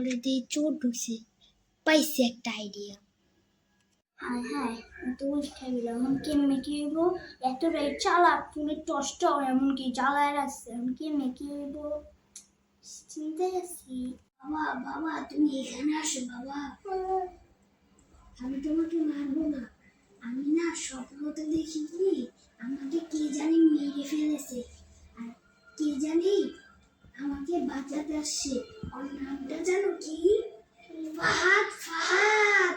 পরে দিয়ে চোর ঢুকছে, পাইছি একটা আইডিয়া। হ্যাঁ হ্যাঁ, তো উঠে গেলাম। এখন কেমনে কি হইব? এতটাই চালাক ফোনের টর্চটাও এমনকি জ্বালায় রাখছে। এখন কেমনে কি হইব? চিন্তায় আছি। বাবা বাবা, তুমি এখানে আসো বাবা, আমি তোমাকে মারবো না। আমি না স্বপ্নতে দেখি কি আমাকে কে জানি মেরে ফেলেছে, আর কে জানি আমাকে বাঁচাতে আসছে। ওর নামটা জানো কি? ফাহাদ। ফাহাদ